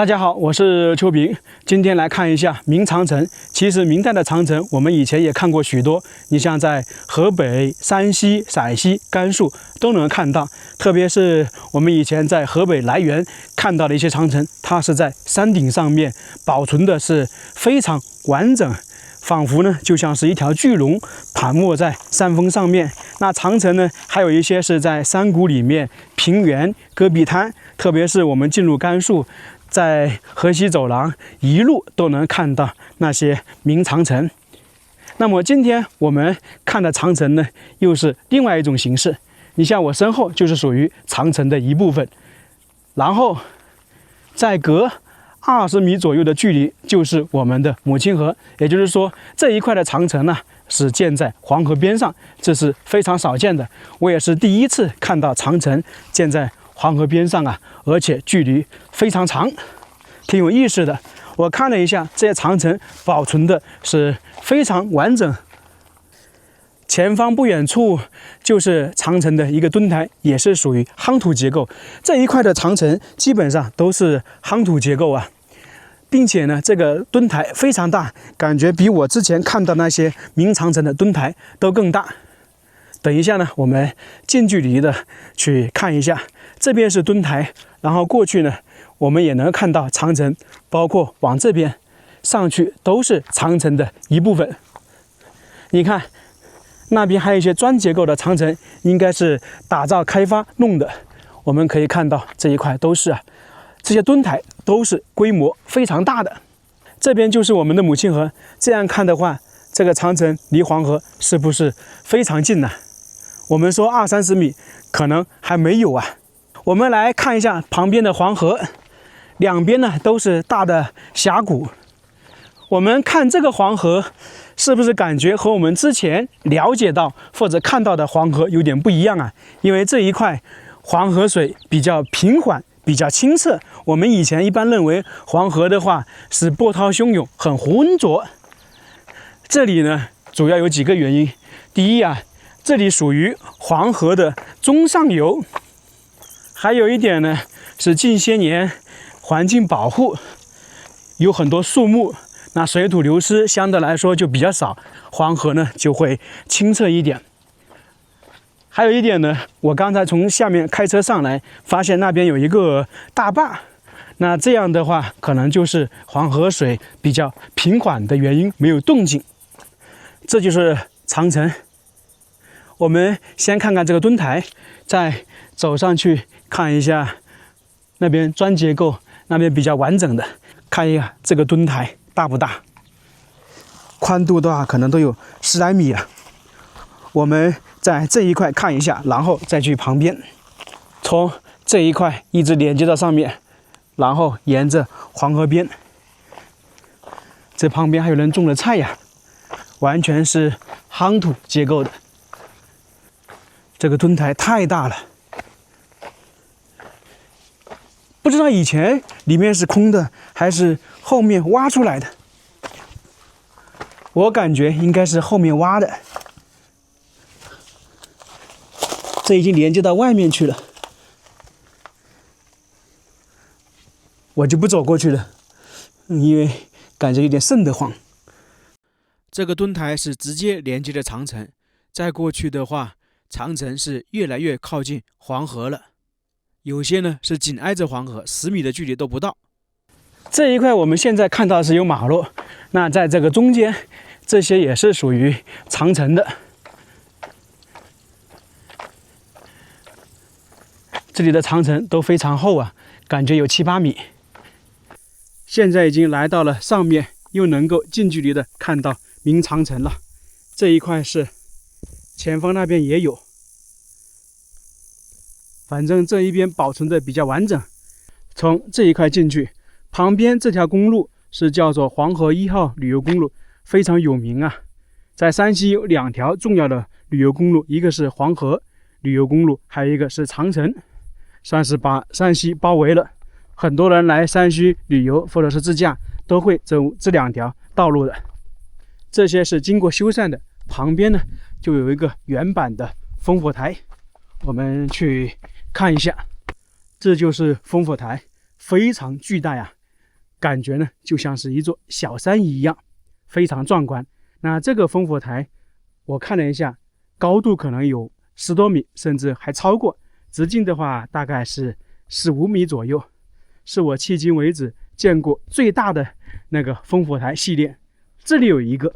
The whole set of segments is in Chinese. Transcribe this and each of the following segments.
大家好，我是邱平。今天来看一下明长城。其实明代的长城，我们以前也看过许多。你像在河北、山西、陕西、甘肃都能看到。特别是我们以前在河北涞源看到的一些长城，它是在山顶上面保存的是非常完整，仿佛呢就像是一条巨龙盘踞在山峰上面。那长城呢，还有一些是在山谷里面、平原、戈壁滩，特别是我们进入甘肃，在河西走廊一路都能看到那些明长城。那么今天我们看的长城呢，又是另外一种形式。你像我身后就是属于长城的一部分，然后再隔20米左右的距离就是我们的母亲河。也就是说，这一块的长城呢是建在黄河边上，这是非常少见的。我也是第一次看到长城建在黄河边上啊，而且距离非常长，挺有意思的。我看了一下，这些长城保存的是非常完整。前方不远处就是长城的一个墩台，也是属于夯土结构。这一块的长城基本上都是夯土结构啊，并且呢，这个墩台非常大，感觉比我之前看到那些明长城的墩台都更大。等一下呢，我们近距离的去看一下。这边是墩台，然后过去呢，我们也能看到长城，包括往这边上去都是长城的一部分。你看，那边还有一些砖结构的长城，应该是打造开发弄的。我们可以看到这一块都是这些墩台都是规模非常大的。这边就是我们的母亲河，这样看的话，这个长城离黄河是不是非常近呢？我们说20-30米，可能还没有啊。我们来看一下旁边的黄河，两边呢都是大的峡谷。我们看这个黄河，是不是感觉和我们之前了解到或者看到的黄河有点不一样啊？因为这一块黄河水比较平缓，比较清澈。我们以前一般认为黄河的话是波涛汹涌，很浑浊。这里呢，主要有几个原因。第一啊，这里属于黄河的中上游。还有一点呢，是近些年环境保护，有很多树木，那水土流失相对来说就比较少，黄河呢就会清澈一点。还有一点呢，我刚才从下面开车上来，发现那边有一个大坝，那这样的话可能就是黄河水比较平缓的原因，没有动静。这就是长城。我们先看看这个墩台，再走上去看一下那边砖结构，那边比较完整的，看一下这个墩台大不大，宽度的话可能都有10来米了。我们在这一块看一下，然后再去旁边，从这一块一直连接到上面，然后沿着黄河边。这旁边还有人种了菜呀，完全是夯土结构的。这个墩台太大了，不知道以前里面是空的还是后面挖出来的。我感觉应该是后面挖的，这已经连接到外面去了。我就不走过去了，因为感觉有点瘆得慌。这个墩台是直接连接的长城，再过去的话，长城是越来越靠近黄河了，有些呢是紧挨着黄河，10米的距离都不到。这一块我们现在看到是有马路，那在这个中间，这些也是属于长城的。这里的长城都非常厚啊，感觉有7-8米。现在已经来到了上面，又能够近距离的看到明长城了。这一块是前方那边也有，反正这一边保存的比较完整。从这一块进去，旁边这条公路是叫做黄河1号旅游公路，非常有名啊。在山西有2条重要的旅游公路，一个是黄河旅游公路，还有一个是长城，算是把山西包围了。很多人来山西旅游或者是自驾，都会走这2条道路的。这些是经过修缮的，旁边呢就有一个原版的烽火台，我们去看一下。这就是烽火台，非常巨大呀，感觉呢就像是一座小山一样，非常壮观。那这个烽火台我看了一下，高度可能有10多米，甚至还超过，直径的话大概是15米左右，是我迄今为止见过最大的那个烽火台系列。这里有一个，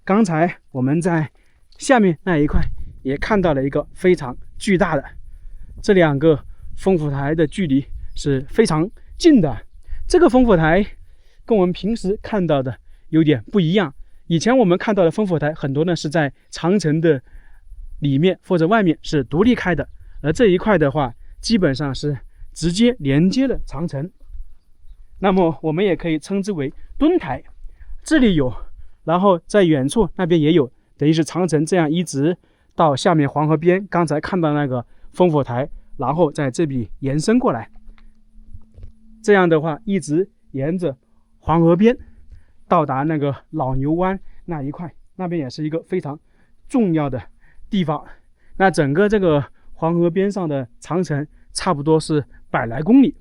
刚才我们在下面那一块也看到了一个非常巨大的，这2个烽火台的距离是非常近的。这个烽火台跟我们平时看到的有点不一样，以前我们看到的烽火台很多呢是在长城的里面或者外面是独立开的，而这一块的话基本上是直接连接了长城，那么我们也可以称之为墩台。这里有，然后在远处那边也有，等于是长城这样一直到下面黄河边，刚才看到那个烽火台，然后在这里延伸过来，这样的话一直沿着黄河边到达那个老牛湾那一块，那边也是一个非常重要的地方。那整个这个黄河边上的长城差不多是100来公里，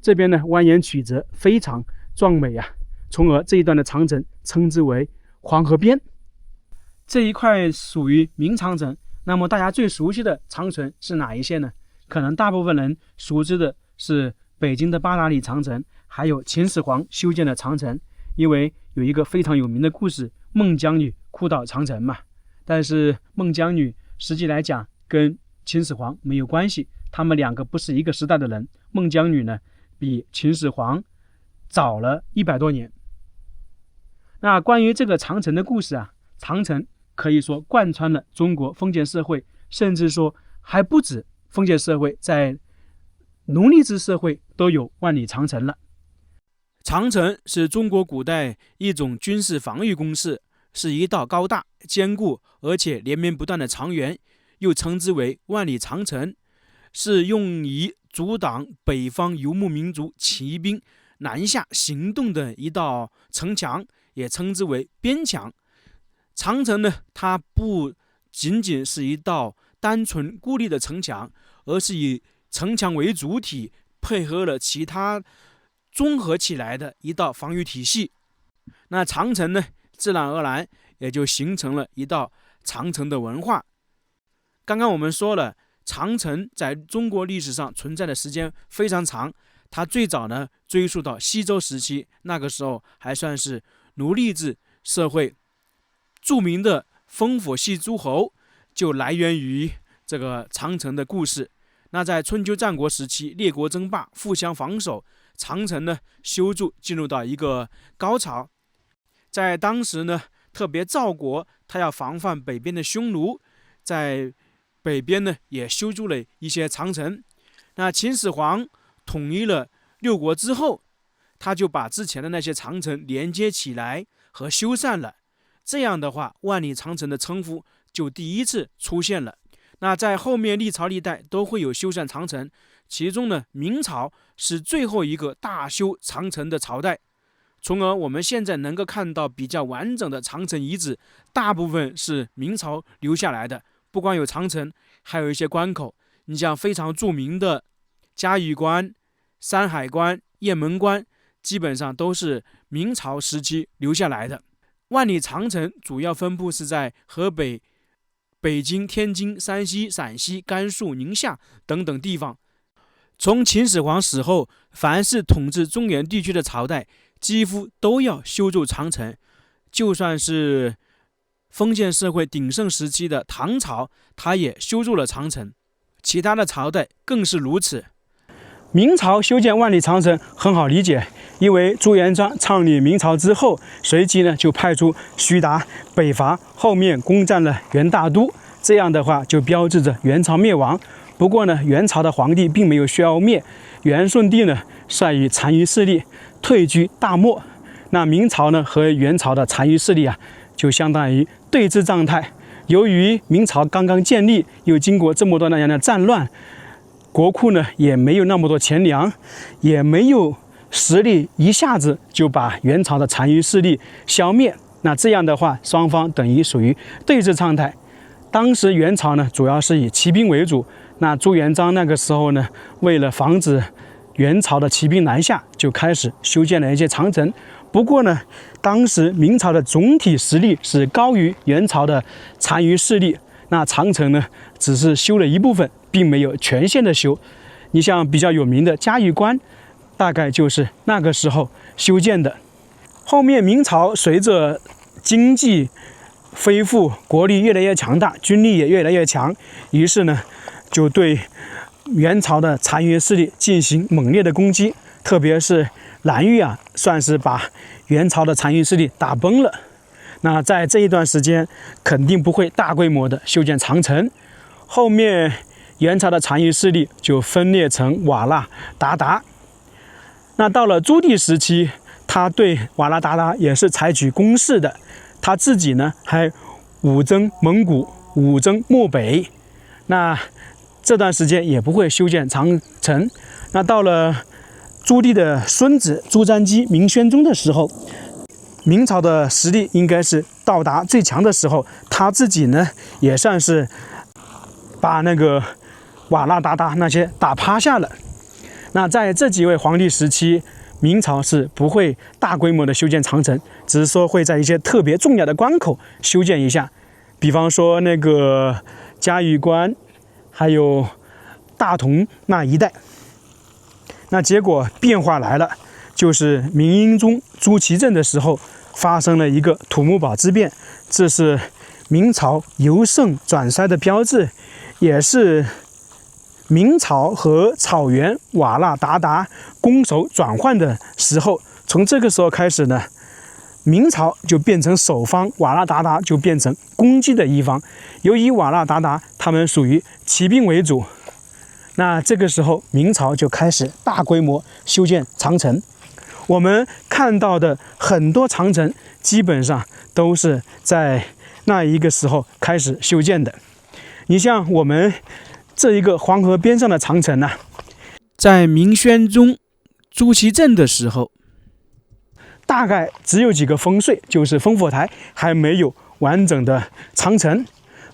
这边呢蜿蜒曲折，非常壮美啊，从而这一段的长城称之为黄河边。这一块属于明长城，那么大家最熟悉的长城是哪一些呢？可能大部分人熟知的是北京的8达里长城，还有秦始皇修建的长城，因为有一个非常有名的故事，孟姜女哭倒长城嘛。但是孟姜女实际来讲跟秦始皇没有关系，他们2个不是一个时代的人。孟姜女呢比秦始皇早了100多年。那关于这个长城的故事啊，长城可以说贯穿了中国封建社会，甚至说还不止封建社会，在奴隶制社会都有万里长城了。长城是中国古代一种军事防御工事，是一道高大坚固而且连绵不断的长垣，又称之为万里长城，是用于阻挡北方游牧民族骑兵南下行动的一道城墙，也称之为边墙。长城呢，它不仅仅是一道单纯孤立的城墙，而是以城墙为主体，配合了其他综合起来的一道防御体系。那长城呢，自然而然也就形成了一道长城的文化。刚刚我们说了，长城在中国历史上存在的时间非常长，它最早呢追溯到西周时期，那个时候还算是奴隶制社会。著名的烽火戏诸侯就来源于这个长城的故事。那在春秋战国时期，列国争霸，互相防守，长城呢修筑进入到一个高潮。在当时呢，特别赵国他要防范北边的匈奴，在北边呢也修筑了一些长城。那秦始皇统一了6国之后，他就把之前的那些长城连接起来和修缮了，这样的话万里长城的称呼就第一次出现了。那在后面历朝历代都会有修缮长城，其中呢明朝是最后一个大修长城的朝代，从而我们现在能够看到比较完整的长城遗址，大部分是明朝留下来的。不光有长城，还有一些关口，你像非常著名的嘉峪关、山海关、雁门关，基本上都是明朝时期留下来的。万里长城主要分布是在河北、北京、天津、山西、陕西、甘肃、宁夏等等地方。从秦始皇死后，凡是统治中原地区的朝代几乎都要修筑长城，就算是封建社会鼎盛时期的唐朝，它也修筑了长城，其他的朝代更是如此。明朝修建万里长城很好理解，因为朱元璋创立明朝之后，随即呢就派出徐达北伐，后面攻占了元大都，这样的话就标志着元朝灭亡。不过呢，元朝的皇帝并没有消灭，元顺帝呢率以残余势力退居大漠。那明朝呢和元朝的残余势力啊，就相当于对峙状态。由于明朝刚刚建立，又经过这么多年的战乱，国库呢也没有那么多钱粮，也没有实力一下子就把元朝的残余势力消灭。那这样的话，双方等于属于对峙状态。当时元朝呢主要是以骑兵为主，那朱元璋那个时候呢，为了防止元朝的骑兵南下，就开始修建了一些长城。不过呢，当时明朝的总体实力是高于元朝的残余势力，那长城呢只是修了一部分，并没有全线的修。你像比较有名的嘉峪关，大概就是那个时候修建的。后面明朝随着经济恢复，国力越来越强大，军力也越来越强，于是呢就对元朝的残余势力进行猛烈的攻击，特别是蓝玉啊，算是把元朝的残余势力打崩了。那在这一段时间，肯定不会大规模的修建长城。后面元朝的残余势力就分裂成瓦剌、鞑靼。那到了朱棣时期，他对瓦剌、鞑靼也是采取攻势的。他自己呢还武征蒙古、武征漠北。那这段时间也不会修建长城。那到了朱棣的孙子朱瞻基、明宣宗的时候，明朝的实力应该是到达最强的时候，他自己呢也算是把那个瓦剌、鞑靼那些打趴下了。那在这几位皇帝时期，明朝是不会大规模的修建长城，只是说会在一些特别重要的关口修建一下，比方说那个嘉峪关，还有大同那一带。那结果变化来了，就是明英宗朱祁镇的时候发生了一个土木堡之变，这是明朝由盛转衰的标志，也是明朝和草原瓦剌、鞑靼攻守转换的时候。从这个时候开始呢，明朝就变成守方，瓦剌、鞑靼就变成攻击的一方。由于瓦剌、鞑靼他们属于骑兵为主，那这个时候明朝就开始大规模修建长城。我们看到的很多长城基本上都是在那一个时候开始修建的。你像我们这一个黄河边上的长城呢，在明宣宗朱祁镇的时候，大概只有几个烽燧，就是烽火台，还没有完整的长城，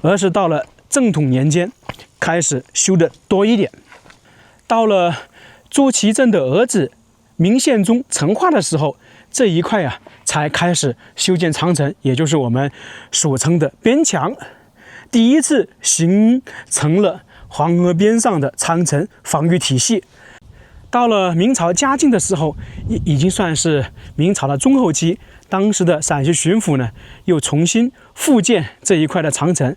而是到了正统年间开始修的多一点。到了朱祁镇的儿子明宪宗成化的时候，这一块啊才开始修建长城，也就是我们俗称的边墙，第一次形成了黄河边上的长城防御体系。到了明朝嘉靖的时候，已经算是明朝的中后期，当时的陕西巡抚呢又重新复建这一块的长城。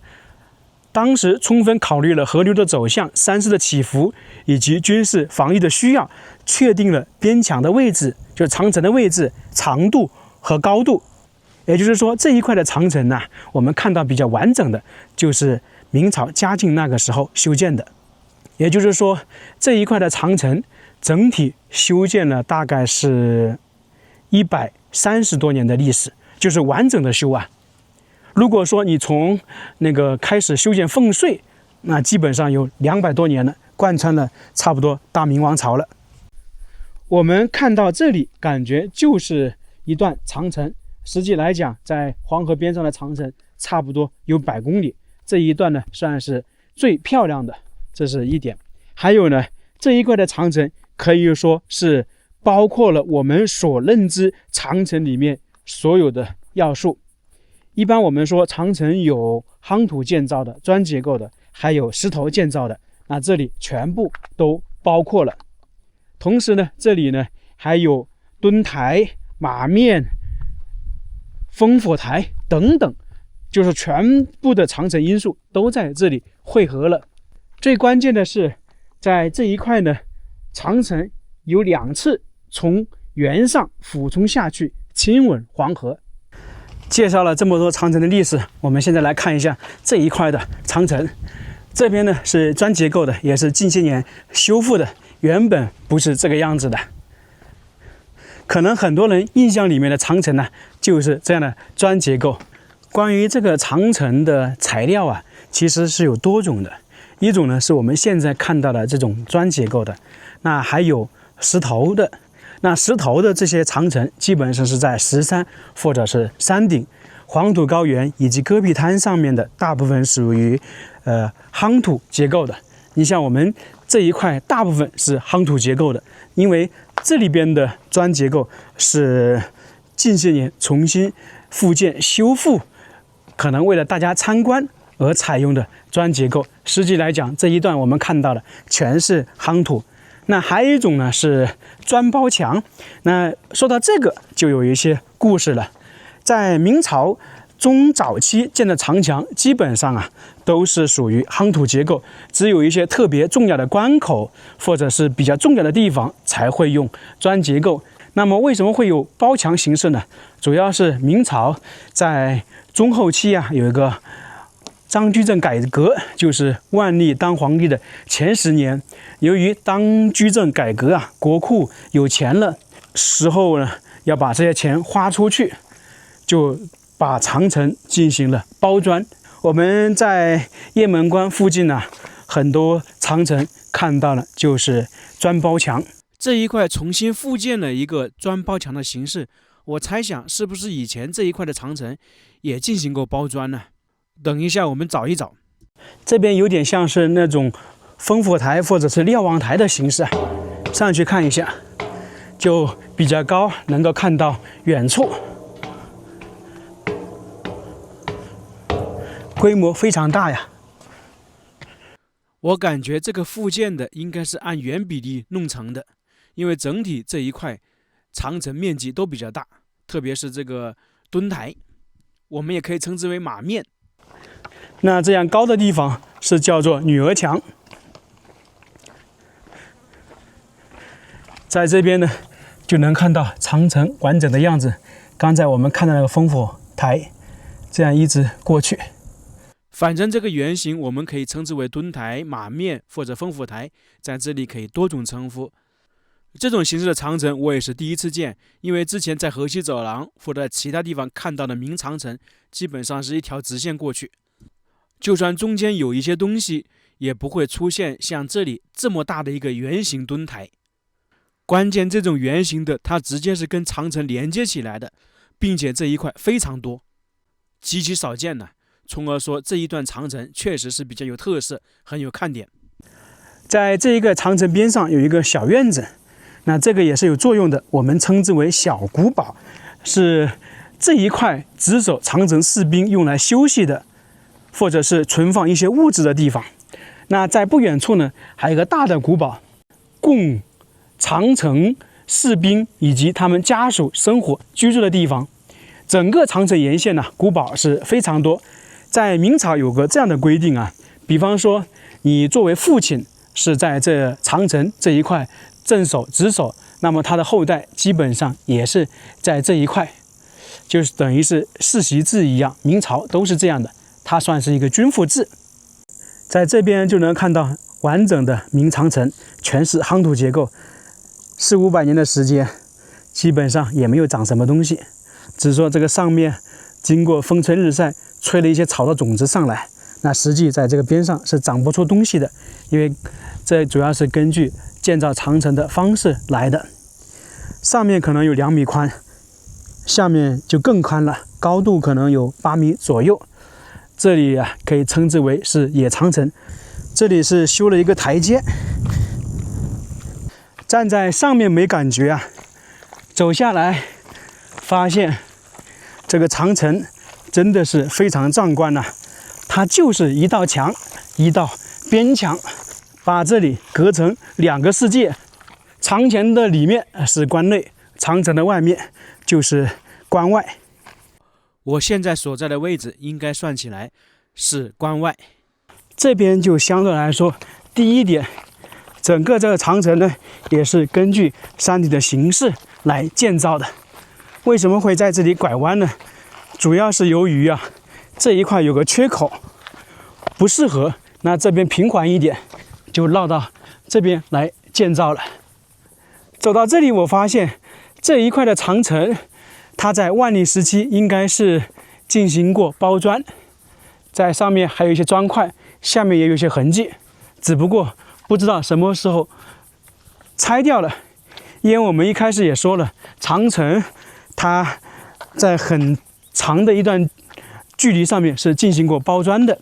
当时充分考虑了河流的走向、山势的起伏以及军事防御的需要，确定了边墙的位置，就是长城的位置、长度和高度。也就是说，这一块的长城呢，我们看到比较完整的就是明朝嘉靖那个时候修建的。也就是说，这一块的长城整体修建了大概是130多年的历史，就是完整的修啊。如果说你从那个开始修建烽燧，那基本上有200多年了，贯穿了差不多大明王朝了。我们看到这里，感觉就是一段长城，实际来讲，在黄河边上的长城差不多有100公里，这一段呢算是最漂亮的，这是一点。还有呢，这一块的长城可以说是包括了我们所认知长城里面所有的要素。一般我们说长城有夯土建造的、砖结构的，还有石头建造的，那这里全部都包括了。同时呢，这里呢还有墩台、马面、烽火台等等，就是全部的长城因素都在这里汇合了。最关键的是，在这一块呢，长城有2次从原上俯冲下去，亲吻黄河。介绍了这么多长城的历史，我们现在来看一下这一块的长城。这边呢是砖结构的，也是近些年修复的，原本不是这个样子的。可能很多人印象里面的长城呢，就是这样的砖结构。关于这个长城的材料啊，其实是有多种的。一种呢是我们现在看到的这种砖结构的，那还有石头的。那石头的这些长城基本上是在石山或者是山顶、黄土高原以及戈壁滩上面的，大部分属于夯土结构的。你像我们这一块大部分是夯土结构的，因为这里边的砖结构是近些年重新复建修复，可能为了大家参观而采用的砖结构。实际来讲，这一段我们看到的全是夯土。那还有一种呢是砖包墙。那说到这个，就有一些故事了。在明朝中早期建的长墙，基本上都是属于夯土结构，只有一些特别重要的关口或者是比较重要的地方才会用砖结构。那么为什么会有包墙形式呢？主要是明朝在中后期有一个张居正改革，就是万历当皇帝的前10年，由于当居正改革国库有钱了，时候呢要把这些钱花出去，就把长城进行了包砖。我们在雁门关附近很多长城看到了就是砖包墙。这一块重新复建了一个砖包墙的形式，我猜想是不是以前这一块的长城也进行过包砖呢？等一下我们找一找。这边有点像是那种烽火台或者是瞭望台的形式，上去看一下，就比较高，能够看到远处，规模非常大呀。我感觉这个复建的应该是按原比例弄成的，因为整体这一块长城面积都比较大，特别是这个墩台，我们也可以称之为马面。那这样高的地方是叫做女儿墙。在这边呢，就能看到长城完整的样子。刚才我们看到那个烽火台，这样一直过去。反正这个圆形我们可以称之为墩台、马面或者烽火台，在这里可以多种称呼。这种形式的长城我也是第一次见，因为之前在河西走廊或者其他地方看到的明长城，基本上是一条直线过去，就算中间有一些东西，也不会出现像这里这么大的一个圆形墩台。关键这种圆形的，它直接是跟长城连接起来的，并且这一块非常多，极其少见呢。从而说这一段长城确实是比较有特色，很有看点。在这一个长城边上有一个小院子，那这个也是有作用的，我们称之为小古堡，是这一块值守长城士兵用来休息的，或者是存放一些物质的地方。那在不远处呢，还有一个大的古堡，供长城士兵以及他们家属生活居住的地方。整个长城沿线古堡是非常多。在明朝有个这样的规定比方说你作为父亲是在这长城这一块镇守值守，那么他的后代基本上也是在这一块，就是等于是世袭制一样，明朝都是这样的，它算是一个军父制。在这边就能看到完整的明长城，全是夯土结构，400-500年的时间，基本上也没有长什么东西，只是说这个上面经过风吹日晒吹了一些草的种子上来，那实际在这个边上是长不出东西的，因为这主要是根据建造长城的方式来的。上面可能有2米宽，下面就更宽了，高度可能有8米左右。这里可以称之为是野长城。这里是修了一个台阶，站在上面没感觉走下来发现这个长城真的是非常壮观它就是一道墙，一道边墙，把这里隔成2个世界。长城的里面是关内，长城的外面就是关外。我现在所在的位置应该算起来是关外。这边就相对来说低一点，整个这个长城呢也是根据山体的形式来建造的。为什么会在这里拐弯呢？主要是由于这一块有个缺口不适合，那这边平缓一点，就绕到这边来建造了。走到这里，我发现这一块的长城，它在万历时期应该是进行过包砖，在上面还有一些砖块，下面也有一些痕迹，只不过不知道什么时候拆掉了。因为我们一开始也说了，长城它在很长的一段距离上面是进行过包砖的。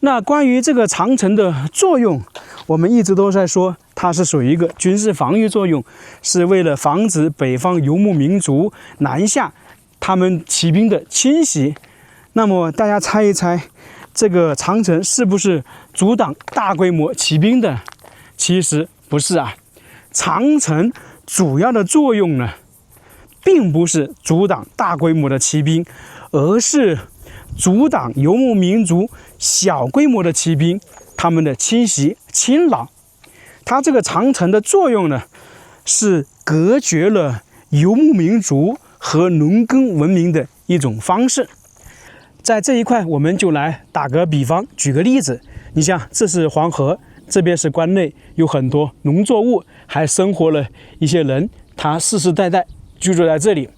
那关于这个长城的作用，我们一直都在说它是属于一个军事防御作用，是为了防止北方游牧民族南下，他们骑兵的侵袭。那么大家猜一猜，这个长城是不是阻挡大规模骑兵的？其实不是啊，长城主要的作用呢，并不是阻挡大规模的骑兵，而是阻挡游牧民族小规模的骑兵他们的侵袭侵扰。它这个长城的作用呢，是隔绝了游牧民族和农耕文明的一种方式。在这一块，我们就来打个比方，举个例子。你像，这是黄河，这边是关内，有很多农作物，还生活了一些人，他世世代代居住在这里。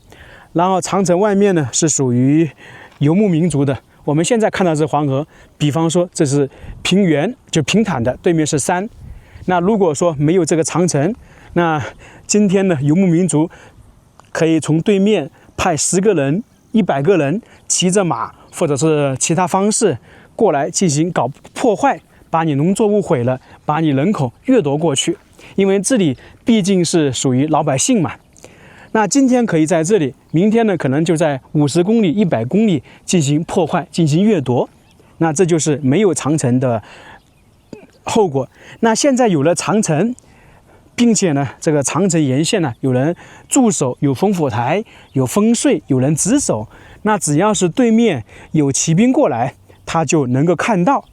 然后长城外面呢，是属于游牧民族的。我们现在看到是黄河，比方说这是平原，就平坦的，对面是山。那如果说没有这个长城，那今天呢，游牧民族可以从对面派10个人、100个人骑着马，或者是其他方式过来进行搞破坏，把你农作物毁了，把你人口掠夺过去。因为这里毕竟是属于老百姓嘛。那今天可以在这里，明天呢可能就在50公里、100公里进行破坏、进行掠夺。那这就是没有长城的后果。那现在有了长城，并且呢，这个长城沿线呢，有人驻守，有烽火台，有烽燧，有人值守。那只要是对面有骑兵过来，他就能够看到，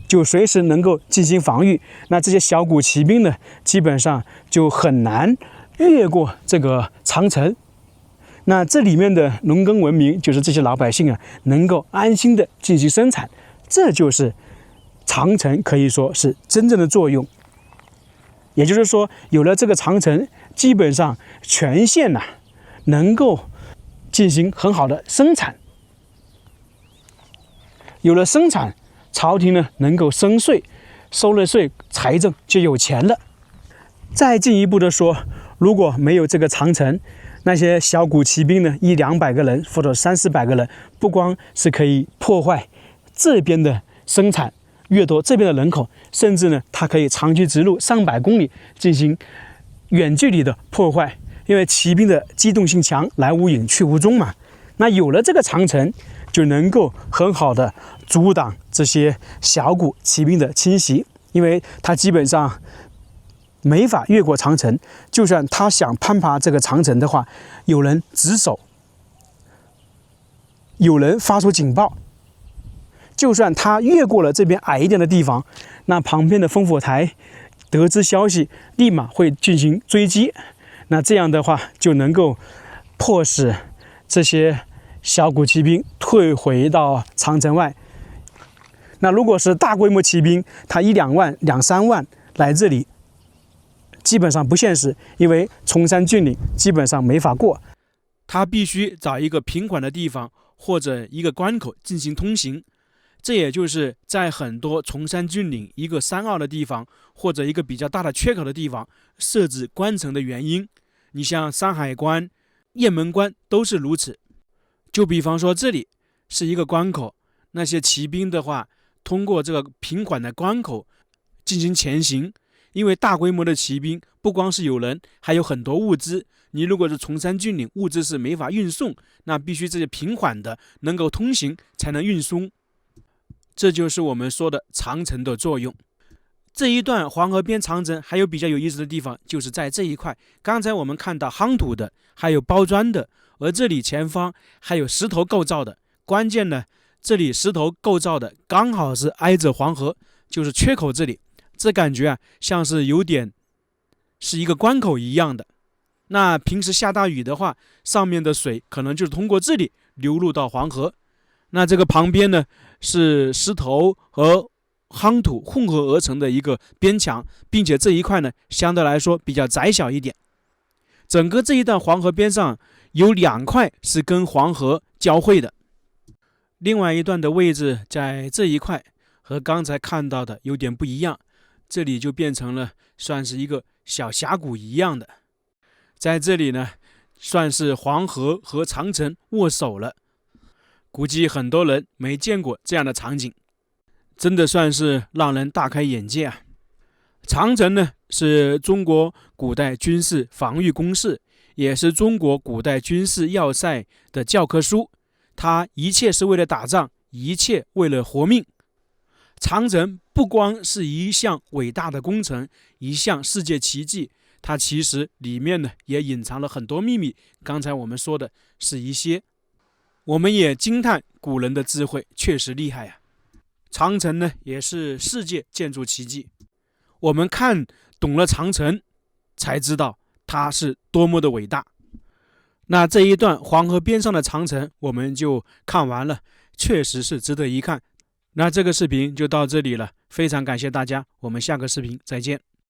就随时能够进行防御。那这些小股骑兵呢，基本上就很难越过这个长城。那这里面的农耕文明，就是这些老百姓啊，能够安心的进行生产，这就是长城可以说是真正的作用。也就是说，有了这个长城，基本上全县呐，能够进行很好的生产。有了生产，朝廷呢能够征税，收了税，财政就有钱了。再进一步的说，如果没有这个长城，那些小股骑兵呢，100-200个人或者300-400个人，不光是可以破坏这边的生产，掠夺这边的人口，甚至呢，它可以长驱直入300公里进行远距离的破坏。因为骑兵的机动性强，来无影去无踪嘛。那有了这个长城，就能够很好的阻挡这些小股骑兵的侵袭，因为它基本上没法越过长城。就算他想攀爬这个长城的话，有人值守，有人发出警报，就算他越过了这边矮一点的地方，那旁边的烽火台得知消息，立马会进行追击。那这样的话，就能够迫使这些小股骑兵退回到长城外。那如果是大规模骑兵，他1-2万、2-3万来这里，基本上不现实，因为崇山峻岭基本上没法过。他必须找一个平缓的地方或者一个关口进行通行。这也就是在很多崇山峻岭、一个山坳的地方，或者一个比较大的缺口的地方设置关城的原因。你像山海关、雁门关都是如此。就比方说这里是一个关口，那些骑兵的话，通过这个平缓的关口进行前行。因为大规模的骑兵不光是有人，还有很多物资。你如果是崇山峻岭，物资是没法运送，那必须这些平缓的能够通行才能运送。这就是我们说的长城的作用。这一段黄河边长城还有比较有意思的地方，就是在这一块，刚才我们看到夯土的，还有包砖的，而这里前方还有石头构造的。关键呢，这里石头构造的刚好是挨着黄河，就是缺口这里，这感觉啊，像是有点是一个关口一样的。那平时下大雨的话，上面的水可能就是通过这里流入到黄河。那这个旁边呢，是石头和夯土混合而成的一个边墙，并且这一块呢，相对来说比较窄小一点。整个这一段黄河边上有2块是跟黄河交汇的，另外一段的位置在这一块和刚才看到的有点不一样，这里就变成了算是一个小峡谷一样的。在这里呢，算是黄河和长城握手了。估计很多人没见过这样的场景。真的算是让人大开眼界啊！长城呢，是中国古代军事防御工事，也是中国古代军事要塞的教科书。它一切是为了打仗，一切为了活命。长城不光是一项伟大的工程，一项世界奇迹，它其实里面呢也隐藏了很多秘密。刚才我们说的是一些，我们也惊叹古人的智慧确实厉害啊！长城呢也是世界建筑奇迹，我们看懂了长城，才知道它是多么的伟大。那这一段黄河边上的长城我们就看完了，确实是值得一看。那这个视频就到这里了，非常感谢大家，我们下个视频再见。